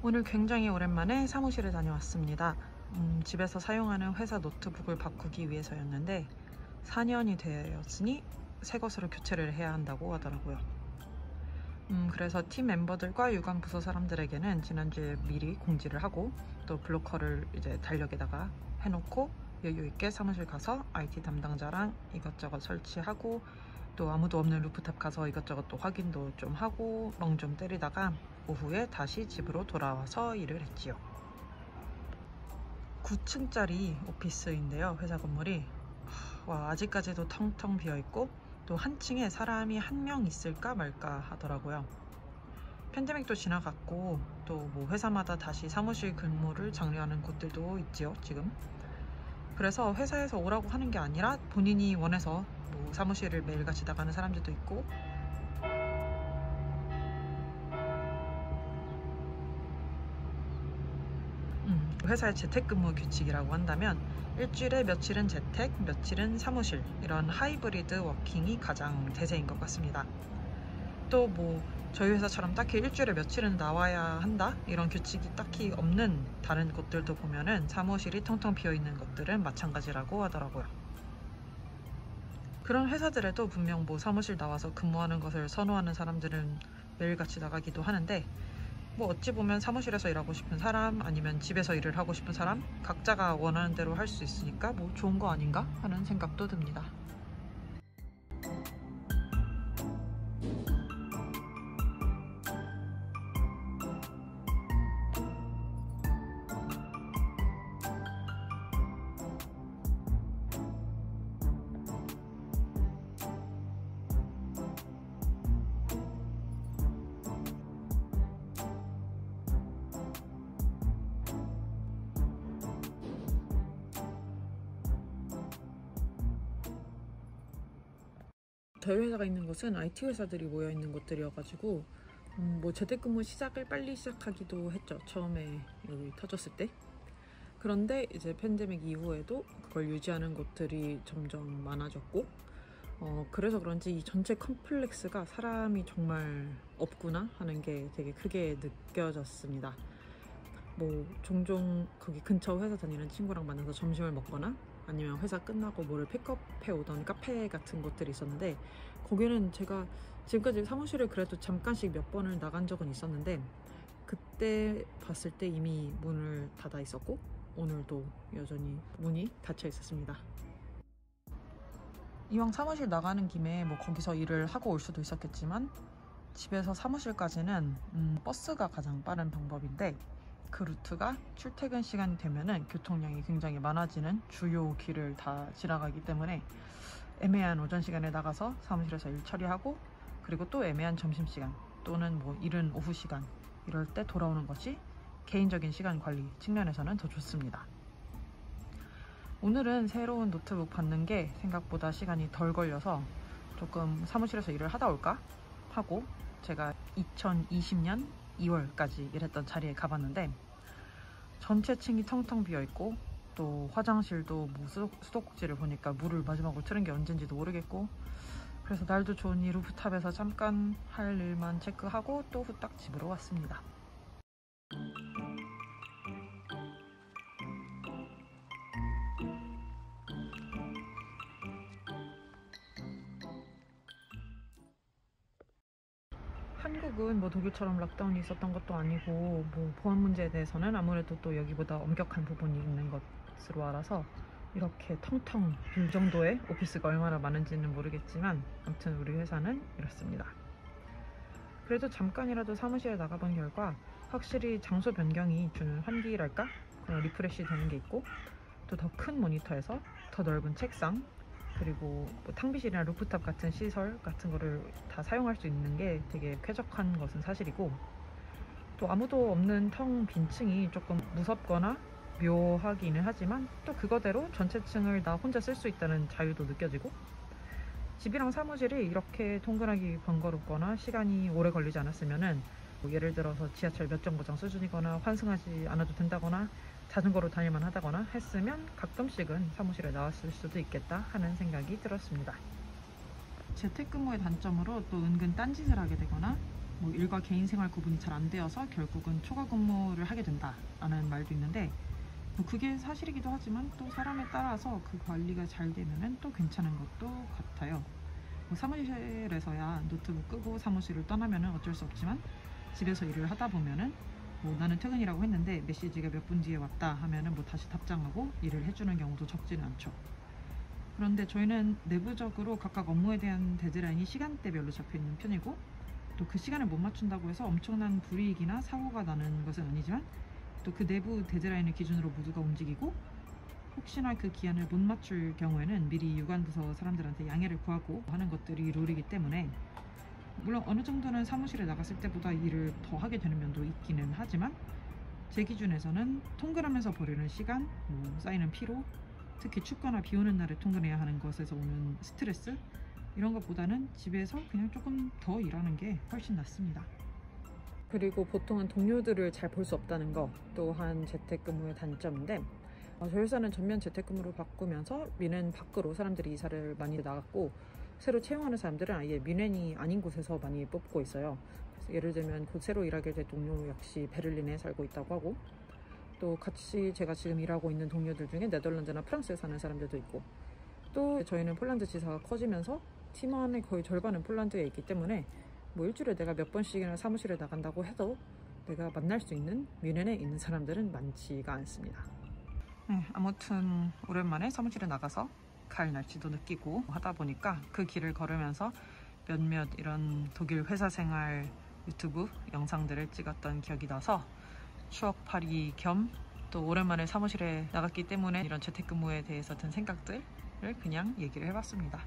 오늘 굉장히 오랜만에 사무실에 다녀왔습니다. 집에서 사용하는 회사 노트북을 바꾸기 위해서였는데 4년이 되었으니 새 것으로 교체를 해야 한다고 하더라고요. 그래서 팀 멤버들과 유관 부서 사람들에게는 지난주에 미리 공지를 하고 또 블로커를 이제 달력에다가 해놓고 여유 있게 사무실 가서 IT 담당자랑 이것저것 설치하고 또 아무도 없는 루프탑 가서 이것저것 또 확인도 좀 하고 멍 좀 때리다가 오후에 다시 집으로 돌아와서 일을 했지요. 9층짜리 오피스인데요, 회사 건물이. 와, 아직까지도 텅텅 비어있고 또 한 층에 사람이 한 명 있을까 말까 하더라고요. 팬데믹도 지나갔고 또 뭐 회사마다 다시 사무실 근무를 장려하는 곳들도 있지요, 지금. 그래서 회사에서 오라고 하는 게 아니라 본인이 원해서 뭐 사무실을 매일같이 나가는 사람들도 있고, 회사의 재택근무 규칙이라고 한다면 일주일에 며칠은 재택, 며칠은 사무실, 이런 하이브리드 워킹이 가장 대세인 것 같습니다. 또 뭐 저희 회사처럼 딱히 일주일에 며칠은 나와야 한다 이런 규칙이 딱히 없는 다른 곳들도 보면은 사무실이 텅텅 비어있는 것들은 마찬가지라고 하더라고요. 그런 회사들에도 분명 뭐 사무실 나와서 근무하는 것을 선호하는 사람들은 매일같이 나가기도 하는데, 뭐 어찌 보면 사무실에서 일하고 싶은 사람 아니면 집에서 일을 하고 싶은 사람 각자가 원하는 대로 할 수 있으니까 뭐 좋은 거 아닌가 하는 생각도 듭니다. 저희 회사가 있는 곳은 IT 회사들이 모여 있는 곳들이어가지고 뭐 재택근무 시작을 빨리 시작하기도 했죠, 처음에 여기 터졌을 때. 그런데 이제 팬데믹 이후에도 그걸 유지하는 곳들이 점점 많아졌고, 그래서 그런지 이 전체 컴플렉스가 사람이 정말 없구나 하는 게 되게 크게 느껴졌습니다. 뭐 종종 거기 근처 회사 다니는 친구랑 만나서 점심을 먹거나 아니면 회사 끝나고 뭐를 픽업해 오던 카페 같은 곳들이 있었는데, 거기는 제가 지금까지 사무실을 그래도 잠깐씩 몇 번을 나간 적은 있었는데 그때 봤을 때 이미 문을 닫아 있었고 오늘도 여전히 문이 닫혀 있었습니다. 이왕 사무실 나가는 김에 뭐 거기서 일을 하고 올 수도 있었겠지만 집에서 사무실까지는 버스가 가장 빠른 방법인데, 그 루트가 출퇴근 시간이 되면은 교통량이 굉장히 많아지는 주요 길을 다 지나가기 때문에 애매한 오전 시간에 나가서 사무실에서 일 처리하고 그리고 또 애매한 점심시간 또는 뭐 이른 오후 시간 이럴 때 돌아오는 것이 개인적인 시간 관리 측면에서는 더 좋습니다. 오늘은 새로운 노트북 받는 게 생각보다 시간이 덜 걸려서 조금 사무실에서 일을 하다 올까 하고 제가 2020년 2월까지 일했던 자리에 가봤는데 전체 층이 텅텅 비어있고 또 화장실도 뭐 수도꼭지를 보니까 물을 마지막으로 틀은 게 언젠지도 모르겠고, 그래서 날도 좋으니 루프탑에서 잠깐 할 일만 체크하고 또 후딱 집으로 왔습니다. 한국은 뭐 독일처럼 락다운이 있었던 것도 아니고 뭐 보안 문제에 대해서는 아무래도 또 여기보다 엄격한 부분이 있는 것으로 알아서 이렇게 텅텅 빈 정도의 오피스가 얼마나 많은지는 모르겠지만 아무튼 우리 회사는 이렇습니다. 그래도 잠깐이라도 사무실에 나가본 결과 확실히 장소 변경이 주는 환기랄까? 그런 리프레시 되는 게 있고, 또 더 큰 모니터에서 더 넓은 책상 그리고 뭐 탕비실이나 루프탑 같은 시설 같은 거를 다 사용할 수 있는 게 되게 쾌적한 것은 사실이고, 또 아무도 없는 텅 빈 층이 조금 무섭거나 묘하기는 하지만 또 그거대로 전체 층을 나 혼자 쓸 수 있다는 자유도 느껴지고, 집이랑 사무실이 이렇게 통근하기 번거롭거나 시간이 오래 걸리지 않았으면은 뭐 예를 들어서 지하철 몇 정거장 수준이거나 환승하지 않아도 된다거나 자전거로 다닐만 하다거나 했으면 가끔씩은 사무실에 나왔을 수도 있겠다 하는 생각이 들었습니다. 재택근무의 단점으로 또 은근 딴짓을 하게 되거나 뭐 일과 개인 생활 구분이 잘 안 되어서 결국은 초과 근무를 하게 된다라는 말도 있는데, 뭐 그게 사실이기도 하지만 또 사람에 따라서 그 관리가 잘 되면은 또 괜찮은 것도 같아요. 뭐 사무실에서야 노트북 끄고 사무실을 떠나면은 어쩔 수 없지만, 집에서 일을 하다 보면은 뭐 나는 퇴근이라고 했는데 메시지가 몇 분 뒤에 왔다 하면은 뭐 다시 답장하고 일을 해주는 경우도 적지는 않죠. 그런데 저희는 내부적으로 각각 업무에 대한 데드라인이 시간대별로 잡혀 있는 편이고, 또 그 시간을 못 맞춘다고 해서 엄청난 불이익이나 사고가 나는 것은 아니지만, 또 그 내부 데드라인을 기준으로 모두가 움직이고, 혹시나 그 기한을 못 맞출 경우에는 미리 유관부서 사람들한테 양해를 구하고 하는 것들이 룰이기 때문에, 물론 어느 정도는 사무실에 나갔을 때보다 일을 더 하게 되는 면도 있기는 하지만, 제 기준에서는 통근하면서 버리는 시간, 뭐 쌓이는 피로, 특히 춥거나 비 오는 날에 통근해야 하는 것에서 오는 스트레스, 이런 것보다는 집에서 그냥 조금 더 일하는 게 훨씬 낫습니다. 그리고 보통은 동료들을 잘 볼 수 없다는 거 또한 재택근무의 단점인데, 저희 회사는 전면 재택근무로 바꾸면서 미넨 밖으로 사람들이 이사를 많이 나갔고, 새로 채용하는 사람들은 아예 미넨이 아닌 곳에서 많이 뽑고 있어요. 그래서 예를 들면 곧 새로 일하게 될 동료 역시 베를린에 살고 있다고 하고, 또 같이 제가 지금 일하고 있는 동료들 중에 네덜란드나 프랑스에 사는 사람들도 있고, 또 저희는 폴란드 지사가 커지면서 팀원의 거의 절반은 폴란드에 있기 때문에 뭐 일주일에 내가 몇 번씩이나 사무실에 나간다고 해도 내가 만날 수 있는 뮌헨에 있는 사람들은 많지가 않습니다. 아무튼 오랜만에 사무실에 나가서 가을 날씨도 느끼고 하다 보니까 그 길을 걸으면서 몇몇 이런 독일 회사 생활 유튜브 영상들을 찍었던 기억이 나서 추억팔이 겸 또 오랜만에 사무실에 나갔기 때문에 이런 재택근무에 대해서 든 생각들을 그냥 얘기를 해봤습니다.